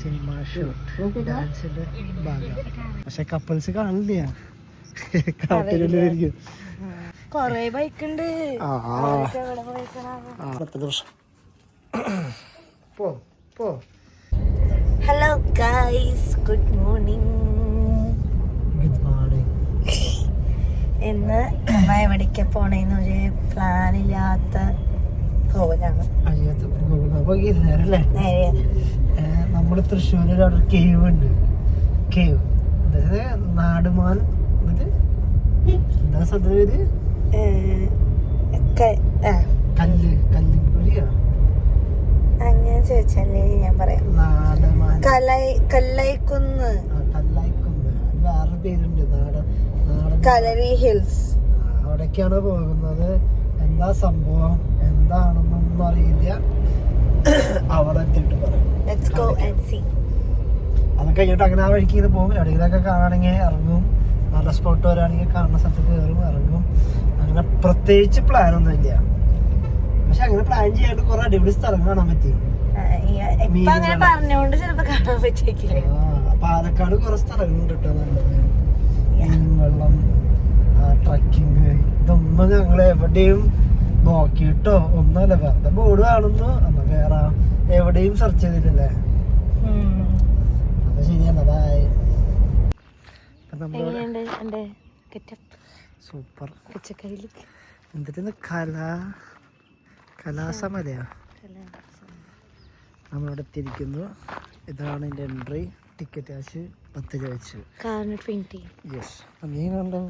Cinema shoot ഡാൻസിന്റെ ഭാഗം. പക്ഷെ കപ്പിൾസ് കാണില്ല, കാട്ടിലായിരിക്കും. കൊറേ ബൈക്ക് ഉണ്ട്. Hello guys, good morning. Good morning. ഇന്ന് എവിടേക്ക് പോണേന്ന് ഒരു പ്ലാനില്ലാത്ത പോവലാണ്. നമ്മള് തൃശ്ശൂരിൽ അവിടെ കേവ് ഉണ്ട്. കേവ് അതായത് നാടുമാൻ, എന്താ സ്ഥലത്തിന്റെ പേര്? കല്ല് കല്ലുപുരിയാ. അങ്ങനെ ചോദിച്ചല്ലേ ഞാൻ പറയാം. നാടമാൻ, കല്ലൈക്കുന്ന്, കല്ലായിക്കുന്ന്. വേറെ പേരുണ്ട്, കലവി ഹിൽസ്. അവിടേക്കാണ് പോകുന്നത്. എന്താ സംഭവം എന്താണെന്നൊന്നും അറിയില്ല. അവിടെ എത്തിയിട്ട് പറയും. അത് കഴിഞ്ഞിട്ട് അങ്ങനെ ആ വഴിക്ക് ഇത് പോകും. എവിടെയെങ്കിലൊക്കെ കാണണമെങ്കിൽ ഇറങ്ങും. നല്ല സ്പോട്ട് വരാണെങ്കിൽ കാണുന്ന സ്ഥലത്ത് കയറും, ഇറങ്ങും. അങ്ങനെ പ്രത്യേകിച്ച് പ്ലാനൊന്നും ഇല്ല. പക്ഷെ അങ്ങനെ പ്ലാൻ ചെയ്യാണ്ട് കുറെ അടിപൊളി സ്ഥലം കാണാൻ പറ്റി. പാലക്കാട് കുറെ സ്ഥലങ്ങളുണ്ട് കേട്ടോ നല്ലത്. മീൻവെള്ളം, ട്രക്കിങ്, ഇതൊന്നും ഞങ്ങൾ എവിടെയും നോക്കിയിട്ടോ ഒന്നുമല്ല. വെറുതെ ബോർഡ് കാണുന്നു, എന്നാ വേറെ എവിടെയും സെർച്ച് ചെയ്തിട്ടില്ലേ. അത് ശരിയാണ്. സൂപ്പർ. എന്നിട്ട് കലാസമലയാ നമ്മളിവിടെ എത്തിയിരിക്കുന്നു. ഇതാണ് എൻ്റെ എൻട്രി. ടിക്കറ്റ് കാശ് 10 രൂപ വെച്ച്. യെസ്. നീ കണ്ടോ?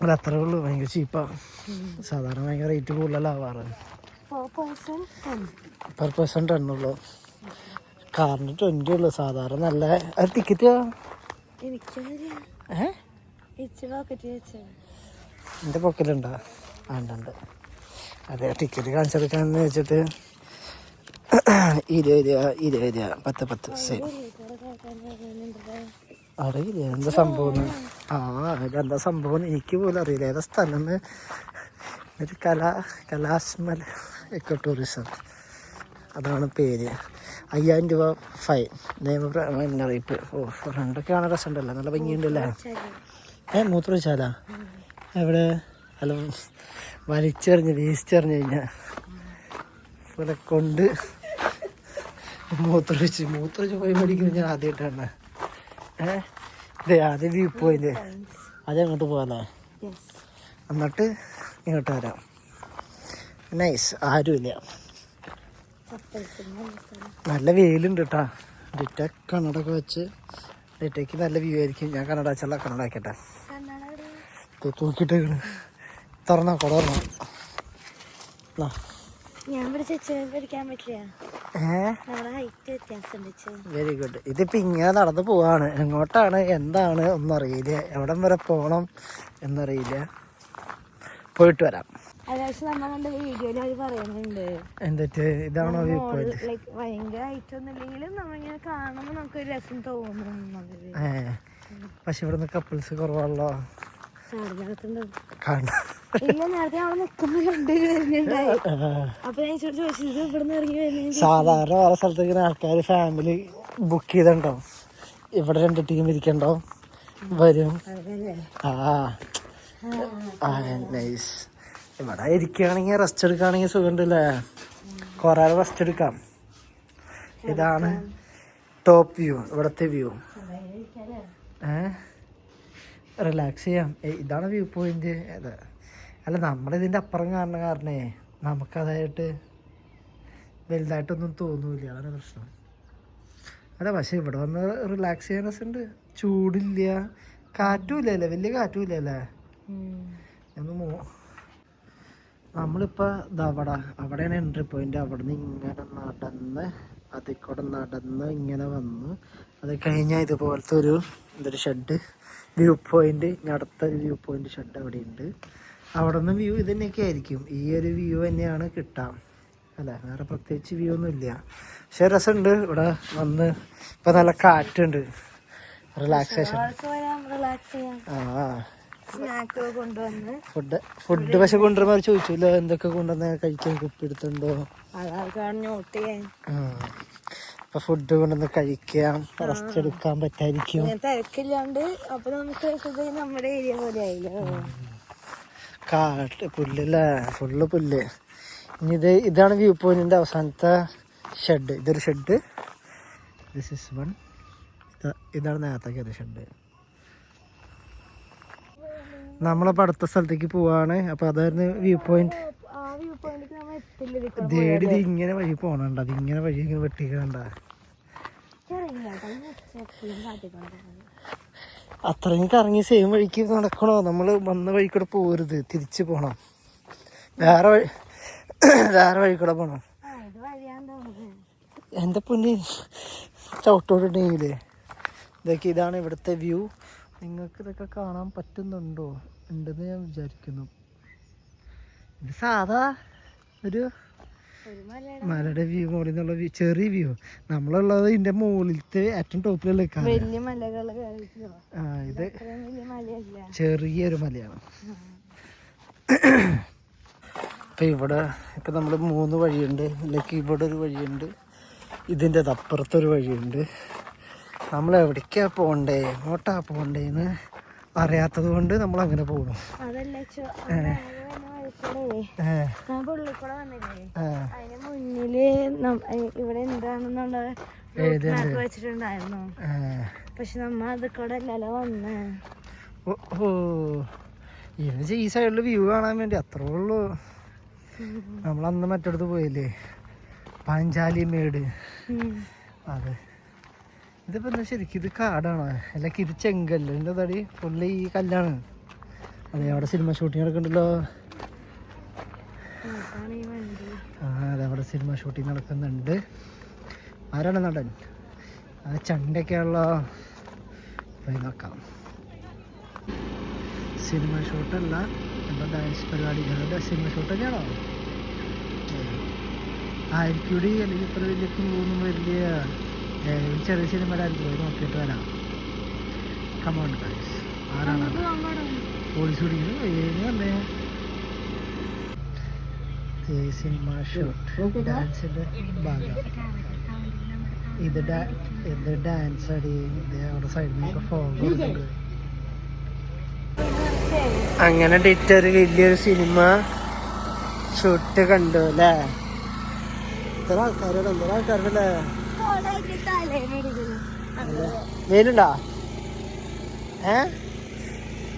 അല്ല, അത്രേ ഉള്ളൂ. ഭയങ്കര ചീപ്പാ. സാധാരണ ഭയങ്കര റേറ്റ് കൂടുതലാവാറ്. പെർ പേഴ്സൺ 10 ഉള്ളൂ. കാറിന് 20 ഉള്ളു സാധാരണ. നല്ല അത് ടിക്കറ്റ്. എൻ്റെ പോക്കലുണ്ടാ? ഉണ്ട്. അതെ, ടിക്കറ്റ് കാണിച്ചെടുക്കാന്ന് വെച്ചിട്ട് 20 രൂപ 10 സെയിം. അറിയില്ല എന്താ സംഭവം. ഇതെന്താ സംഭവം എനിക്ക് പോലും അറിയില്ല. ഏതാ സ്ഥലം? ഒരു കലാസ്മൽ എക്കോ ടൂറിസം, അതാണ് പേര്. 5000 രൂപ ഫൈൻ, മുന്നറിയിപ്പ്. ഫ്രണ്ടൊക്കെ കാണാൻ രസമുണ്ടല്ലോ, നല്ല ഭംഗിയുണ്ടല്ലേ. മൂത്രം വെച്ചാലാ എവിടെ? അല്ല, വലിച്ചെറിഞ്ഞ് വേസ്റ്റ് കഴിഞ്ഞാൽ ഇവിടെ കൊണ്ട് മൂത്രമൊഴിച്ച് പോയി മേടിക്കുന്നത് ഞാൻ ആദ്യമായിട്ടാണ്. ഇതേ ആദ്യം വ്യൂ പോയിന്റ്, അത് അങ്ങോട്ട് പോകാനാ. എന്നിട്ട് ഇങ്ങോട്ട് വരാം. നൈസ്. ആരുമില്ല, നല്ല വെയിലുണ്ട് കേട്ടാ. ഡിറ്റ കണ്ണടൊക്കെ വെച്ച് ഡിറ്റയ്ക്ക് നല്ല വ്യൂ ആയിരിക്കും. ഞാൻ കണ്ണട വെച്ചുള്ള കണ്ണട വയ്ക്കട്ടെ. തൂക്കിട്ടേക്കണ്. തുറന്നോ കൊടർന്നോ? Very good. ഇതിപ്പോ ഇങ്ങനെ നടന്നു പോവാണ്. എങ്ങോട്ടാണ് എന്താണ് ഒന്നും അറിയില്ല. എവിടം വരെ പോണം എന്നറിയില്ല. പോയിട്ട് വരാം. എന്നിട്ട് ഇതാണോ വ്യൂ പോയിന്റ്? പക്ഷെ ഇവിടുന്ന് കപ്പിൾസ് കുറവാണല്ലോ. സാധാരണ വേറെ സ്ഥലത്തേക്ക് ആൾക്കാർ ഫാമിലി ബുക്ക് ചെയ്തിട്ടുണ്ടാവും. ഇവിടെ 2 ടീം ഇരിക്കണ്ടാവും, വരും. നൈസ്. ഇവിടെ ഇരിക്കുകയാണെങ്കിൽ റെസ്റ്റ് എടുക്കുകയാണെങ്കിൽ സുഖമുണ്ടല്ലേ. കുറെ റെസ്റ്റ് എടുക്കാം. ഇതാണ് ടോപ്പ് വ്യൂ, ഇവിടത്തെ വ്യൂ. റിലാക്സ് ചെയ്യാം. ഇതാണ് വ്യൂ പോയിന്റ്. അല്ല, നമ്മളിതിൻ്റെ അപ്പുറം കാണുന്ന കാരണേ നമുക്കതായിട്ട് വലുതായിട്ടൊന്നും തോന്നൂല. അതാണ് പ്രശ്നം. അല്ല, പക്ഷെ ഇവിടെ വന്ന് റിലാക്സ് ചെയ്യാൻ രസമുണ്ട്. ചൂടില്ല, കാറ്റും ഇല്ലല്ലേ, വലിയ കാറ്റും ഇല്ലല്ലേ. നമ്മളിപ്പോൾ അവിടെയാണ് എൻട്രി പോയിന്റ്. അവിടെ നിന്ന് ഇങ്ങനെ നടന്ന് അതിൽക്കൂടെ നടന്ന് ഇങ്ങനെ വന്നു. അത് കഴിഞ്ഞാൽ ഇതുപോലത്തെ എന്തൊരു ഷെഡ്, വ്യൂ പോയിന്റ്. അടുത്ത വ്യൂ പോയിന്റ് ഷെഡ് അവിടെ ഉണ്ട്. അവിടെ നിന്ന് വ്യൂ ഇത് തന്നെയൊക്കെ ആയിരിക്കും. ഈ ഒരു വ്യൂ തന്നെയാണ് കിട്ടാം അല്ലേ. വേറെ പ്രത്യേകിച്ച് വ്യൂ ഒന്നും ഇല്ല. പക്ഷെ രസമുണ്ട് ഇവിടെ വന്ന്. ഇപ്പം നല്ല കാറ്റുണ്ട്, റിലാക്സേഷൻ. സ്നാക്ക് കൊണ്ടുവന്ന് ഫുഡ് പക്ഷെ കൊണ്ടുവരുമ്പോ ചോദിച്ചല്ലോ എന്തൊക്കെ കൊണ്ടുവന്ന കഴിക്കാൻ കുപ്പി എടുത്തുണ്ടോ. അതാൾക്കാണ് നോട്ട് ചെയ്യാൻ. അപ്പൊ ഫുഡ് കൊണ്ടുവന്ന് കഴിക്കാം, റെസ്റ്റ് എടുക്കാൻ പറ്റായിരിക്കും. തിരക്കില്ലാണ്ട്. അപ്പൊ നമുക്ക് നമ്മുടെ ഏരിയ പോലെ ആയില്ലോ. കാട്ട് പുല്ലല്ലേ, ഫുള്ള് പുല്ല്. ഇനി ഇതാണ് വ്യൂ പോയിന്റിന്റെ അവസാനത്തെ ഷെഡ്. ഇതൊരു ഷെഡ്. This is one. ഇതാണ് നേരത്തെ ഷെഡ്. നമ്മളപ്പോ അടുത്ത സ്ഥലത്തേക്ക് പോവാണ്. അപ്പൊ അതായിരുന്നു വ്യൂ പോയിന്റ്. ദേടി ഇങ്ങനെ വഴി പോണണ്ട, അത് ഇങ്ങനെ വഴി ഇങ്ങനെ വെട്ടിക്കണ്ട. അത്രയും കറങ്ങി സെയിം വഴിക്ക് നടക്കണോ? നമ്മള് വന്ന വഴി കൂടെ പോരുത്, തിരിച്ചു പോണം. വേറെ വഴി കൂടെ പോണം. എന്റെ പൊന്നി ചവിട്ടോട്ടുണ്ടെങ്കിലേ ഇതാണ് ഇവിടുത്തെ വ്യൂ. നിങ്ങൾക്ക് ഇതൊക്കെ കാണാൻ പറ്റുന്നുണ്ടോ? ഉണ്ടെന്ന് ഞാൻ വിചാരിക്കുന്നു. ഇത് സാധാ ഒരു മലയുടെ വ്യൂ, മുകളിൽ നിന്നുള്ള വ്യൂ, ചെറിയ വ്യൂ. നമ്മളുള്ളത് ഇതിന്റെ മുകളിലത്തെ ഏറ്റവും ടോപ്പിലുള്ള ഇത് ചെറിയൊരു മലയാണ്. ഇപ്പൊ ഇവിടെ ഇപ്പൊ നമ്മള് 3 വഴിയുണ്ട്. അല്ലെങ്കിൽ ഇവിടെ ഒരു വഴിയുണ്ട്, ഇതിൻ്റെ അപ്പുറത്തൊരു വഴിയുണ്ട്. നമ്മൾ എവിടേക്കാ പോണ്ടേ, എങ്ങോട്ടാ പോണ്ടേന്ന് അറിയാത്തത് കൊണ്ട് നമ്മൾ അങ്ങനെ പോകുന്നു. ഇവിടെ എന്താണെന്നുള്ള വെച്ചിട്ടുണ്ടായിരുന്നു. പക്ഷെ നമ്മ അത് കൂടെ അല്ലല്ലോ വന്ന്. ഈ സൈഡില് വ്യൂ കാണാൻ വേണ്ടി അത്രേ ഉള്ളൂ. നമ്മളന്ന് മറ്റടുത്ത് പോയില്ലേ, പാഞ്ചാലി മേട്. അതെ, ഇതിപ്പോ എന്താ ശരിക്കും ഇത് കാടാണ്, അല്ലെങ്കിൽ ഇത് ചെങ്കല്ല്. എൻ്റെ തടി ഫുള്ള് ഈ കല്ലാണ്. അതെ, അവിടെ സിനിമ ഷൂട്ടിങ് നടക്കുന്നുണ്ടല്ലോ. അതെ, അവിടെ സിനിമ ഷൂട്ടിങ് നടക്കുന്നുണ്ട്. ആരാണ് നടൻ? അത് ചണ്ടൊക്കെയാണല്ലോ. പോയി നോക്കാം. സിനിമ ഷൂട്ടല്ല, എന്താ ഡാൻസ് പരിപാടികളുടെ സിനിമ ഷൂട്ട് തന്നെയാണോ? ആയിരിക്കൂടി. അല്ലെങ്കിൽ ഇത്ര വലിയ ക്രൂന്നും വലിയ ചെറിയ സിനിമയിലായിരിക്കും. പോയി നോക്കിയിട്ട് വരാം. Come on guys. ആരാണ് പോലീസ് പിടിക്കുന്നത്? വന്നേ സിനിമ ഷൂട്ട്, ഡാൻസിന്റെ ഭാഗം. ഇത് ഡാൻസ് അടി. അവിടെ സൈഡിൽ നിന്നൊക്കെ ഫോൺ കൊടുക്കുന്നുണ്ട്. അങ്ങനെ ഡിറ്റൊരു വലിയൊരു സിനിമ ഷൂട്ട് കണ്ടു അല്ലേ? ഇത്ര ആൾക്കാരുണ്ടല്ലേ? വെയിലുണ്ടാ?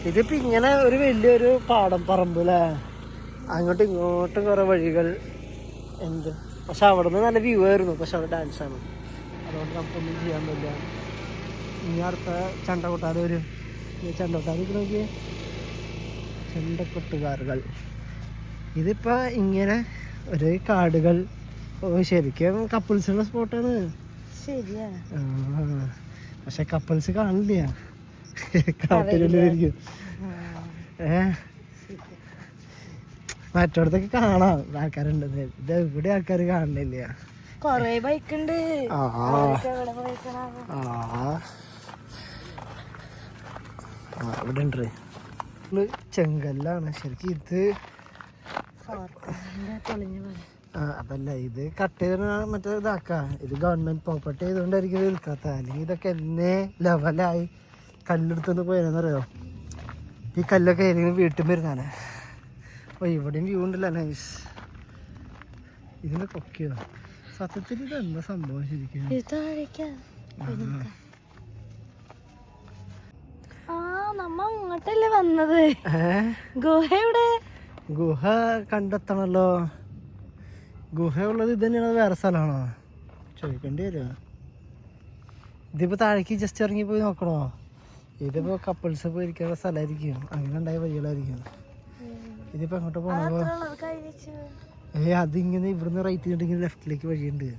ഇതിപ്പോ ഇങ്ങനെ ഒരു വലിയൊരു പാടം പറമ്പ് അല്ലേ? അങ്ങോട്ടും ഇങ്ങോട്ടും കുറെ വഴികൾ. എന്ത് പക്ഷെ അവിടെ നിന്ന് നല്ല വ്യൂ ആയിരുന്നു. പക്ഷെ അവിടെ ഡാൻസാണ്, അതുകൊണ്ട് നമുക്കൊന്നും ചെയ്യാൻ പറ്റില്ല. ഇനി അടുത്ത ചണ്ടകൊട്ടാരം വരും. ചണ്ടകൊട്ടാരം നോക്കിയേ, ചെണ്ടക്കൊട്ടുകാരുകൾ. ഇതിപ്പോ ഇങ്ങനെ ഒരു കാടുകൾ. ശരിക്കും കപ്പിൾസുള്ള സ്പോട്ടാണ്. ശരിയാ. പക്ഷെ കപ്പിൾസ് കാണില്ല, കാട്ടിലുള്ളിലിരിക്കും. മറ്റോടത്തൊക്കെ കാണാം ആൾക്കാരുണ്ടെന്ന്. ഇത് ഇവിടെ ആൾക്കാർ കാണുന്നില്ല. കൊറേ ബൈക്ക് ഉണ്ട്. ഇവിടെ ഉണ്ട്. ചെങ്കല്ലാണ് ശരിക്കും. ഇത് അതല്ല, ഇത് കട്ട് ചെയ്ത മറ്റേ ഇതാക്ക. ഇത് ഗവൺമെന്റ് പ്രോപ്പർട്ടി ചെയ്തുകൊണ്ടായിരിക്കും ഇത് വിൽക്കാത്ത. അല്ലെങ്കിൽ ഇതൊക്കെ എന്നേ ലെവലായി കല്ലെടുത്തൊന്ന് പോയെന്നറിയോ? ഈ കല്ലൊക്കെ ഏതെങ്കിലും വീട്ടിൽ വരുന്നാണ്. ഓ, ഇവിടെയും വ്യൂ ഉണ്ടല്ലോ. നൈസ്. ഇതിന്റെ കൊക്കിയോ? സത്യത്തിൽ ഇത് എന്താ സംഭവം ശരിക്കും? നമ്മ അങ്ങോട്ടല്ലേ വന്നത്? ഗുഹ കണ്ടെത്തണല്ലോ. ഗുഹ ഉള്ളത് ഇത് തന്നെയാണോ വേറെ സ്ഥലമാണോ ചോദിക്കേണ്ടി വരുമോ? ഇതിപ്പോ താഴേക്ക് ജസ്റ്റ് ഇറങ്ങി പോയി നോക്കണോ? ഇതിപ്പോ കപ്പിൾസ് പോയി ഇരിക്കാനുള്ള സ്ഥലമായിരിക്കും. അങ്ങനെ ഉണ്ടായ വഴികളായിരിക്കും. ഇതിപ്പോ എങ്ങോട്ട് പോണോ? അതിങ്ങനെ ഇവിടുന്ന് റൈറ്റ് ചെയ്തിട്ടുണ്ടെങ്കിൽ ലെഫ്റ്റിലേക്ക് വഴിയുണ്ട്.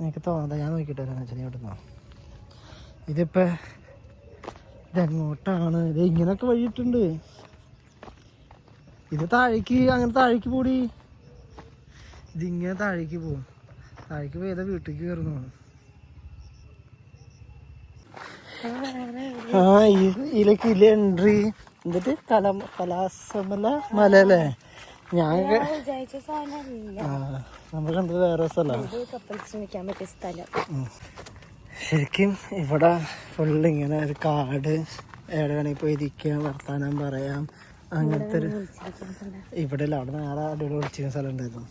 എനിക്ക് തോന്നാ, ഞാൻ നോക്കിയിട്ട് വരാന്ന് വെച്ചാൽ ഇവിടുന്ന്. ഇതിപ്പോ ഇതെങ്ങോട്ടാണ്? ഇത് ഇങ്ങനൊക്കെ വഴിയിട്ടുണ്ട്. ഇത് താഴേക്ക്, അങ്ങനെ താഴേക്ക് പോടി. ഇതിങ്ങനെ താഴേക്ക് പോകും. താഴേക്ക് പോയി ഏതാ വീട്ടിലേക്ക് കയറുന്നു. ആ ഇതിലേക്ക് ഇല്ല എൻട്രി എന്നിട്ട് കലാസമല മല അല്ലേ? ഞാൻ വിചാരിച്ച സാധനമല്ല. നമ്മൾ കണ്ടത് വേറെ സ്ഥലമാണ്. കപ്പിൾസ് നിൽക്കാൻ പറ്റിയ സ്ഥലം. ശരിക്കും ഇവിടെ ഫുള്ള് ഇങ്ങനെ ഒരു കാട്, എവിടെ വേണമെങ്കിൽ പോയി ഇരിക്കാം, വർത്താനം പറയാം, അങ്ങനത്തെ ഒരു ഇവിടെ അല്ല. അവിടെ നേരെ അടിപൊളി വിളിച്ചിരുന്ന സ്ഥലം ഉണ്ടായിരുന്നു.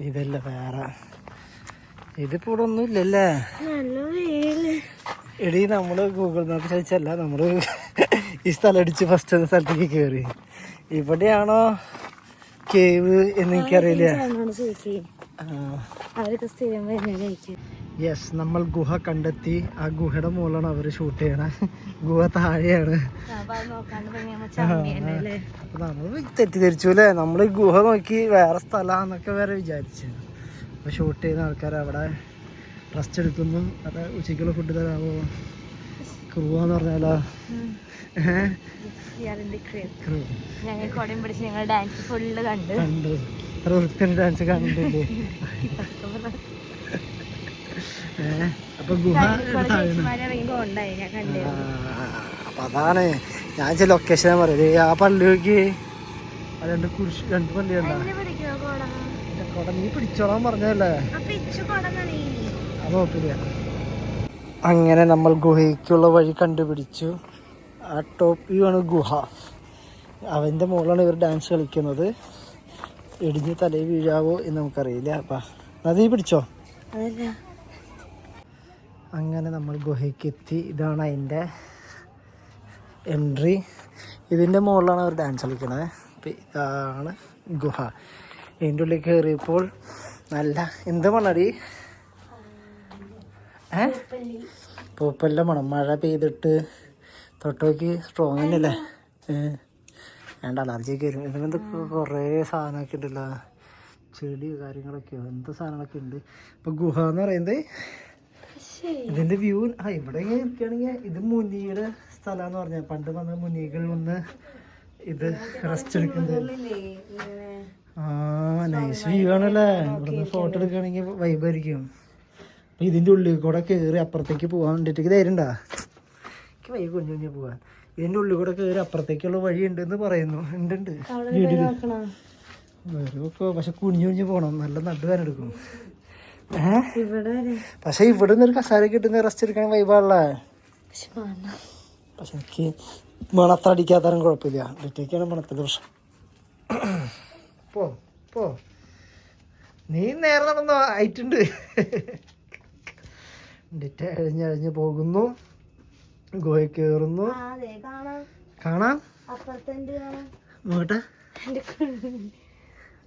ഇതല്ല വേറെ. ഇതിപ്പോ ഇവിടെ ഒന്നും ഇല്ലല്ലേ? എടീ നമ്മള് ഗൂഗിൾ മാപ്പ് ചോദിച്ചല്ല, നമ്മള് ഈ സ്ഥലം അടിച്ച് ഫസ്റ്റ് സ്ഥലത്തേക്ക് കയറി. ഇവിടെയാണോ കേവ് എന്ന് എനിക്കറിയില്ല. യെസ്, നമ്മൾ ഗുഹ കണ്ടെത്തി. ആ ഗുഹയുടെ മുകളിലാണ് അവര് ഷൂട്ട് ചെയ്യണേ. ഗുഹ താഴെയാണ്. നമ്മള് തെറ്റിദ്ധരിച്ചു അല്ലേ? നമ്മൾ ഗുഹ നോക്കി വേറെ സ്ഥലമാന്നൊക്കെ വരെ വിചാരിച്ചു. അപ്പൊ ഷൂട്ട് ചെയ്യുന്ന ആൾക്കാർ അവിടെ റെസ്റ്റ് എടുക്കുന്നു. അത് ഉച്ചയ്ക്കുള്ള ഫുഡ് തരാമോ? ക്രൂവാന്ന് പറഞ്ഞാലോ? കണ്ടു. എത്ര വൃത്തിയുടെ ഡാൻസ് കണ്ടില്ലേ? അപ്പൊ ഗുഹ അപ്പൊ അതാണ് ഞാൻ ചില ലൊക്കേഷനെ പറയുന്നത്. ആ പള്ളിക്ക് രണ്ട് പള്ളി ഉണ്ടാ കൊട നീ പിടിച്ചോളാൻ പറഞ്ഞല്ലേ? അത് കുഴപ്പമില്ല. അങ്ങനെ നമ്മൾ ഗുഹയ്ക്കുള്ള വഴി കണ്ടുപിടിച്ചു. ആ ടോപ്പ് വ്യൂ ആണ് ഗുഹ. അവൻ്റെ മുകളിലാണ് ഇവർ ഡാൻസ് കളിക്കുന്നത്. ഇടിഞ്ഞ് തലയിൽ വീഴാവോ എന്ന് നമുക്കറിയില്ല. അപ്പം അത് നീ പിടിച്ചോ. അങ്ങനെ നമ്മൾ ഗുഹയ്ക്ക് എത്തി. ഇതാണ് അതിൻ്റെ എൻട്രി. ഇതിൻ്റെ മുകളിലാണ് അവർ ഡാൻസ് കളിക്കണത്. അപ്പം ഇതാണ് ഗുഹ. ഇതിൻ്റെ ഉള്ളിൽ കയറിയപ്പോൾ നല്ല എന്ത് മണ്ണടി? പൂപ്പലിൻ്റെ മണം. മഴ പെയ്തിട്ട് തൊട്ടോക്ക് സ്ട്രോങ് തന്നെയല്ലേ? വേണ്ട, അലർജിയൊക്കെ വരും. ഇതിനെന്തൊക്കെ കുറേ സാധനമൊക്കെ ഉണ്ടല്ലോ, ചെടി കാര്യങ്ങളൊക്കെയോ എന്ത് സാധനങ്ങളൊക്കെ ഉണ്ട്. ഇപ്പം ഗുഹ എന്ന് പറയുന്നത് ഇതിൻ്റെ വ്യൂ. ഇവിടെ ഇങ്ങനെ ഇരിക്കുകയാണെങ്കിൽ ഇത് മുനിയുടെ സ്ഥലമാണെന്ന് പറഞ്ഞാൽ പണ്ട് വന്ന മുനികൾ വന്ന് ഇത് റെസ്റ്റ് എടുക്കുന്നത്. നൈസ് വ്യൂ ആണല്ലേ? ഇവിടുന്ന് ഫോട്ടോ എടുക്കുകയാണെങ്കിൽ വൈബായിരിക്കും. അപ്പം ഇതിൻ്റെ ഉള്ളിൽ കൂടെ കയറി അപ്പുറത്തേക്ക് പോകാൻ വേണ്ടിയിട്ട് ധൈര്യം ഉണ്ടാ? എനിക്ക് വൈകി കുഞ്ഞു കുഞ്ഞു പോകാൻ. ഇതിൻ്റെ ഉള്ളിൽ കൂടെ കയറി അപ്പുറത്തേക്കുള്ള വഴി ഉണ്ടെന്ന് പറയുന്നു. ഉണ്ട് വീട്ടിൽ വരുമൊക്കെ. പക്ഷെ കുഞ്ഞു കുഞ്ഞു പോകണം, നല്ല നടുവാനെടുക്കും. പക്ഷെ ഇവിടെ നിന്ന് ഒരു കസാര കിട്ടുന്ന റെസ്റ്റ് എടുക്കാൻ വൈബാണല്ലേ? പക്ഷെ എനിക്ക് മണത്ത അടിക്കാത്തരം കുഴപ്പമില്ല. ഡിറ്റേക്കാണ് മണത്തിൻ്റെ പ്രശ്നം. പോ നീ നേരെ നടന്നോ, ആയിട്ടുണ്ട്. ഡിറ്റ എഴിഞ്ഞഴിഞ്ഞ് പോകുന്നു. ഗുഹ കയറുന്നു. കാണാം നോട്ടെ.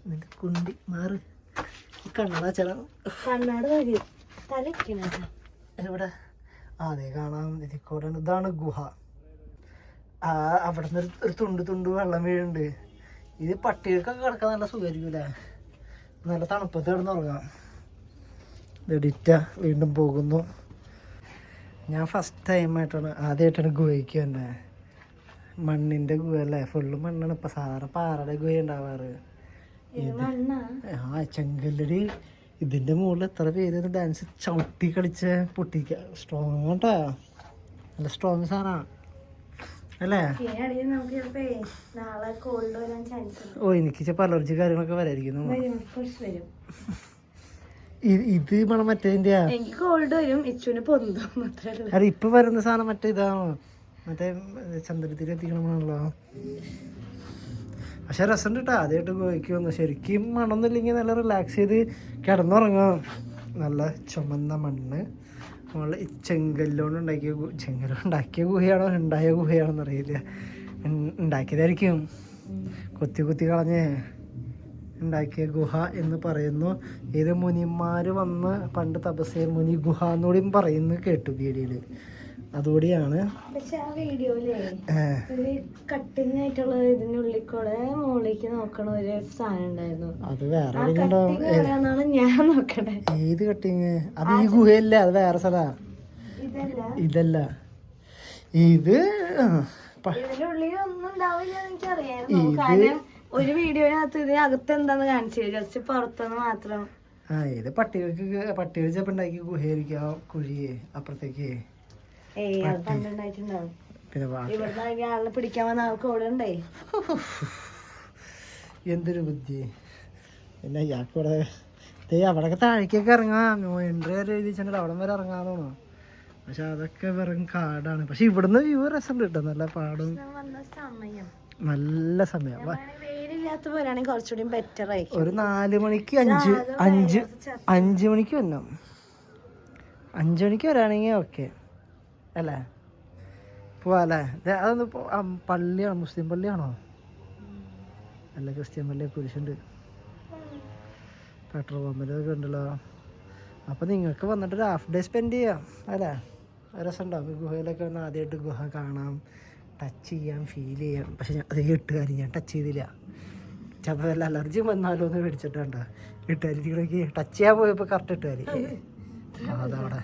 നിന്റെ കുണ്ടി മാറ്. കണ്ണട ചില എവിടെ? അതെ കാണാം. ഇതിക്കൂടെ ഇതാണ് ഗുഹ. അവിടെ നിന്ന് ഒരു തുണ്ട് വെള്ളം വീഴുന്നുണ്ട്. ഇത് പട്ടികൾക്കൊക്കെ കിടക്കാൻ നല്ല സുഖമായിരിക്കും. നല്ല തണുപ്പത്ത് കിടന്നുറങ്ങാം. എഡിറ്റ വീണ്ടും പോകുന്നു. ഞാൻ ഫസ്റ്റ് ആദ്യമായിട്ടാണ് ഗുഹയ്ക്ക് തന്നെ. മണ്ണിൻ്റെ ഗുഹ അല്ലേ? ഫുള്ള് മണ്ണാണ്. ഇപ്പം സാധാരണ പാറയുടെ ഗുഹ ഉണ്ടാവാറ്. ചെങ്കല്ലടി. ഇതിൻ്റെ മുകളിൽ എത്ര പേര് ഡാൻസ് ചവിട്ടി കളിച്ച് പൊട്ടിക്ക. സ്ട്രോങ് കേട്ടാ, നല്ല സ്ട്രോങ് സാധനമാണ് അല്ലേ? ഓ, എനിക്ക് ചിലപ്പോൾ അലർജി കാര്യങ്ങളൊക്കെ വരായിരിക്കുന്നു. ഇത് മണം മറ്റേതിൻ്റെ അത് ഇപ്പൊ വരുന്ന സാധനം മറ്റേ ഇതാണോ? മറ്റേ ചന്ദ്രത്തിൽ എത്തിക്കണമാണല്ലോ. പക്ഷെ രസം കേട്ടോ. ആദ്യമായിട്ട് ഗോവയ്ക്ക് വന്നു. ശരിക്കും മണമൊന്നുമില്ലെങ്കിൽ നല്ല റിലാക്സ് ചെയ്ത് കിടന്നുറങ്ങാം. നല്ല ചുമന്ന മണ്ണ് നമ്മൾ ചെങ്കല്ലോണ്ട് ഉണ്ടാക്കിയ ഗുഹയാണോ ഉണ്ടായ ഗുഹയാണോന്ന് അറിയില്ല. ഉണ്ടാക്കിയതായിരിക്കും. കുത്തി കളഞ്ഞ് ഉണ്ടാക്കിയ ഗുഹ എന്ന് പറയുന്നു. ഏത് മുനിമാര് വന്ന് പണ്ട് തപസ്യ മുനി ഗുഹ എന്നുകൂടിയും പറയുന്നു കേട്ടു വീഡിയോയില്. അതുകൂടിയാണ്. പക്ഷെ ആ വീഡിയോയിലേ കട്ടിങ് ആയിട്ടുള്ള ഇതിനുള്ളിൽ കൂടെ മുകളിലേക്ക് നോക്കണ ഒരു സാധനം ഉണ്ടായിരുന്നു. അത് വേറെ ഞാൻ നോക്കണേ. ഏത് കട്ടിങ്? അത് ഈ ഗുഹയല്ല, അത് വേറെ സ്ഥലാ. ഇതല്ല ഇത്. ഇതിനുള്ളിൽ ഒന്നും ഉണ്ടാവില്ല എനിക്കറിയായിരുന്നു. കാരണം ഒരു വീഡിയോനകത്ത് ഇതിനകത്ത് എന്താന്ന് കാണിച്ചു, ജസ്റ്റ് പുറത്തുനിന്ന് മാത്രം. ഇത് പട്ടികൾ ചിലപ്പോൾ ഉണ്ടാക്കി ഗുഹയായിരിക്കും. ആ കുഴിയെ അപ്പുറത്തേക്ക് ഏയ് അത് പണ്ടുണ്ടായിട്ടുണ്ടാവും. പിന്നെ ഇവിടുന്ന് ആളിനെ പിടിക്കാൻ വന്ന ആൾക്ക് ഓടണ്ടേ. എന്തൊരു ബുദ്ധി. പിന്നെ ഇയാൾക്കിവിടെ അവിടെയൊക്കെ താഴേക്കൊക്കെ ഇറങ്ങാം. എൻട്രി വരെ എഴുതിച്ചിട്ടുണ്ടെങ്കിൽ അവിടെ വരെ ഇറങ്ങാന്നാണോ. പക്ഷെ അതൊക്കെ വെറും കാടാണ്. പക്ഷെ ഇവിടുന്ന് വ്യൂ രസമുണ്ട് കേട്ടോ. നല്ല പാടും നല്ല സമയം. വെയിലില്ലാത്ത പോലെയാണെങ്കിൽ കുറച്ചുകൂടി ബെറ്റർ ആയി. ഒരു 4 മണിക്ക് 5 മണിക്ക് വന്നോ. 5 മണിക്ക് വരാണെങ്കിൽ ഓക്കെ അല്ലേ, പോവാല്ലേ. അതൊന്ന് പള്ളിയാണോ, മുസ്ലിം പള്ളിയാണോ അല്ല ക്രിസ്ത്യൻ പള്ളി? കുരിശുണ്ട്, പെട്രോൾ പമ്പിലൊക്കെ ഉണ്ടല്ലോ. അപ്പോൾ നിങ്ങൾക്ക് വന്നിട്ട് ഒരു ഹാഫ് ഡേ സ്പെൻഡ് ചെയ്യാം അല്ലേ. രസമുണ്ടാവും. ഗുഹയിലൊക്കെ വന്ന് ആദ്യമായിട്ട് ഗുഹ കാണാം, ടച്ച് ചെയ്യാം, ഫീൽ ചെയ്യാം. പക്ഷെ അതേ എട്ടുകാരി ഞാൻ ടച്ച് ചെയ്തില്ല. ചിലപ്പോൾ വല്ല അലർജി വന്നാലോ എന്ന് മേടിച്ചിട്ടുണ്ട. എട്ടുകാരിക്ക് ടച്ച് ചെയ്യാൻ പോയപ്പോൾ കറക്റ്റ് എട്ടുകാരി അതവിടെ.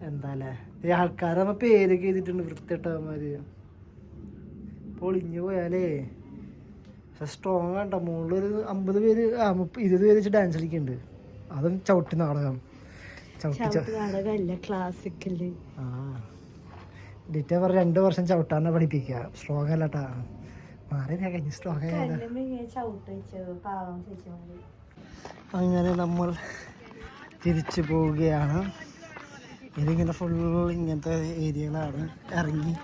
എന്താല്ലേ ഈ ആൾക്കാർ നമ്മൾ പേരൊക്കെ എഴുതിയിട്ടുണ്ട് വൃത്തിയിട്ടവന്മാര്. പൊളിഞ്ഞു പോയാലേ. പക്ഷെ സ്ട്രോങ് ആണ്ട. മുകളിലൊരു 50 പേര് 20 പേര് വെച്ച് ഡാൻസ് കളിക്കുന്നുണ്ട്. അതും ചവിട്ടി നാടകം. ക്ലാസിക്കല്. ആ ഡിറ്റ പറഞ്ഞ 2 വർഷം ചവിട്ടാനെ പഠിപ്പിക്കുക. സ്ട്രോങ് അല്ലട്ടാ. മാറി കഴിഞ്ഞ സ്ട്രോങ്. അങ്ങനെ നമ്മൾ തിരിച്ചു പോവുകയാണ്. ഇതിങ്ങനെ ഫുള്ള് ഇങ്ങനത്തെ ഏരിയകളാണ്. ഇറങ്ങി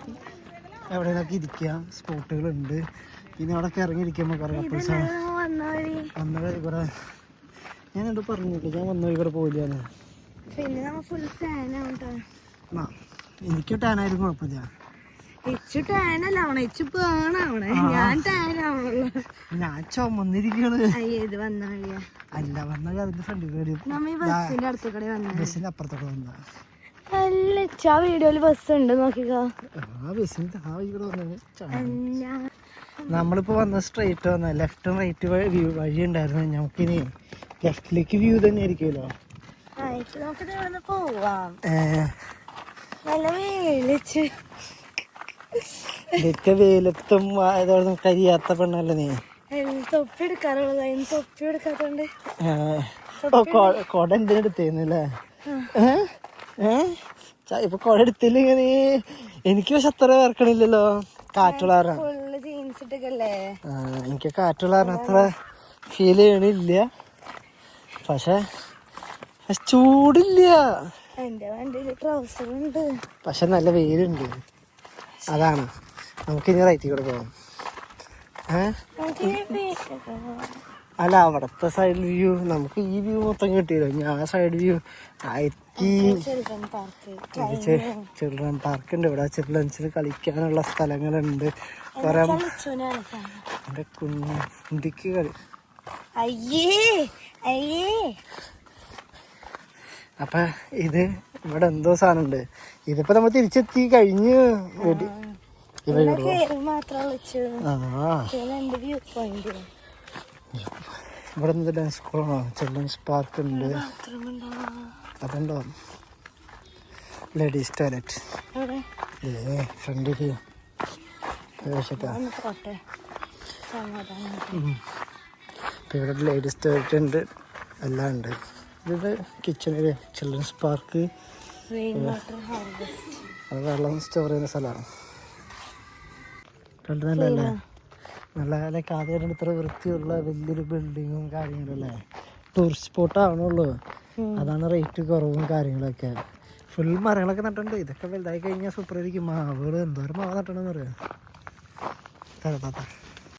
എവിടെയൊക്കെ ഇരിക്കാം, സ്പോട്ടുകളുണ്ട്. പിന്നെ അവിടെ ഇറങ്ങിയിരിക്കുമ്പോൾ കുറേ കപ്പിൾസാണ് വന്നത്. ഇവിടെ ഞാൻ കണ്ടു പറഞ്ഞില്ല, ഞാൻ വന്ന ഇവിടെ പോയില്ലാന്ന്. എനിക്ക് ടാനായിരുന്നു കുഴപ്പമില്ല. ഞാൻ ചുമന്നിരിക്കണ്. അല്ല വന്നത് അതിന്റെ ഫ്രണ്ടിൽ കൂടി, ബസ്സിന്റെ അപ്പുറത്തോടെ വന്ന. വീഡിയോയില് ബസ് ഉണ്ട് നോക്കിക്കോ. ആ ബസ്സിന്റെ ആ ഇവിടെ വന്നത്. നമ്മളിപ്പോ വന്ന സ്ട്രൈറ്റ് വന്ന ലെഫ്റ്റും റൈറ്റ് വഴി ഉണ്ടായിരുന്നു. നമുക്കിനി ലെഫ്റ്റിലേക്ക് വ്യൂ തന്നെ ആയിരിക്കുമല്ലോ. വെയിലത്തും ആയതോടെ കരിയാത്ത പെണ്ണല്ലേ നീ. തൊപ്പി എടുക്കാറുള്ളത് തൊപ്പി എടുക്കാത്തോണ്ട് കൊട എന്തിനെടുത്തേന്നല്ലേ. ഇപ്പൊ കൊട എടുത്തില്ലെങ്കിൽ നീ. എനിക്ക് പക്ഷെ അത്ര വേർക്കണില്ലല്ലോ. കാറ്റുള്ള എനിക്ക് കാറ്റുള്ള അത്ര ഫീൽ ചെയ്യണില്ല. പക്ഷെ ചൂടില്ല. പക്ഷെ നല്ല വെയിലുണ്ട്. അതാണ്. നമുക്കിനി റൈറ്റിൽ കൂടെ പോകാം. അല്ല അവിടത്തെ സൈഡ് വ്യൂ നമുക്ക് ഈ വ്യൂ മൊത്തം കിട്ടിയല്ലോ. ഞാൻ സൈഡ് വ്യൂ ചിൽഡ്രൻ പാർക്ക് ഉണ്ട്. ഇവിടെ ചിൽഡ്രൻസിന് കളിക്കാനുള്ള സ്ഥലങ്ങളുണ്ട്. കുറെ കുഞ്ഞിക്ക് കളി. അപ്പൊ ഇത് ഇവിടെ എന്തോ സാധനം ഉണ്ട്. ഇതിപ്പോ നമ്മൾ തിരിച്ചെത്തി കഴിഞ്ഞ് ഇവിടെ നിന്ന് ഡാൻസ് സ്കൂളാണോ, ചിൽഡ്രൻസ് പാർക്ക് ഉണ്ട്. അതുണ്ടോ ലേഡീസ് ടോയ്ലറ്റ് ഫ്രണ്ടില്. ഇവിടെ ലേഡീസ് ടോയ്ലറ്റ് ഉണ്ട്, എല്ലാം ഉണ്ട്. ഇത് കിച്ചണില് ചിൽഡ്രൻസ് പാർക്ക്. അത് വെള്ളം സ്റ്റോർ ചെയ്യുന്ന സ്ഥലമാണ്. നല്ലതല്ലേ. നല്ല കാതയുടെ ഇത്ര വൃത്തിയുള്ള വലിയൊരു ബിൽഡിങ്ങും കാര്യങ്ങളും അല്ലേ. ടൂറിസ്റ്റ് സ്പോട്ട് ആവണുള്ളൂ. അതാണ് റേറ്റ് കുറവും കാര്യങ്ങളൊക്കെ. ഫുൾ മരങ്ങളൊക്കെ നട്ടുണ്ട്. ഇതൊക്കെ വലുതായി കഴിഞ്ഞാൽ സൂപ്പർ ആയിരിക്കും. മാവുകൾ എന്തോരം മാവ് നട്ടണമെന്ന് പറയാം.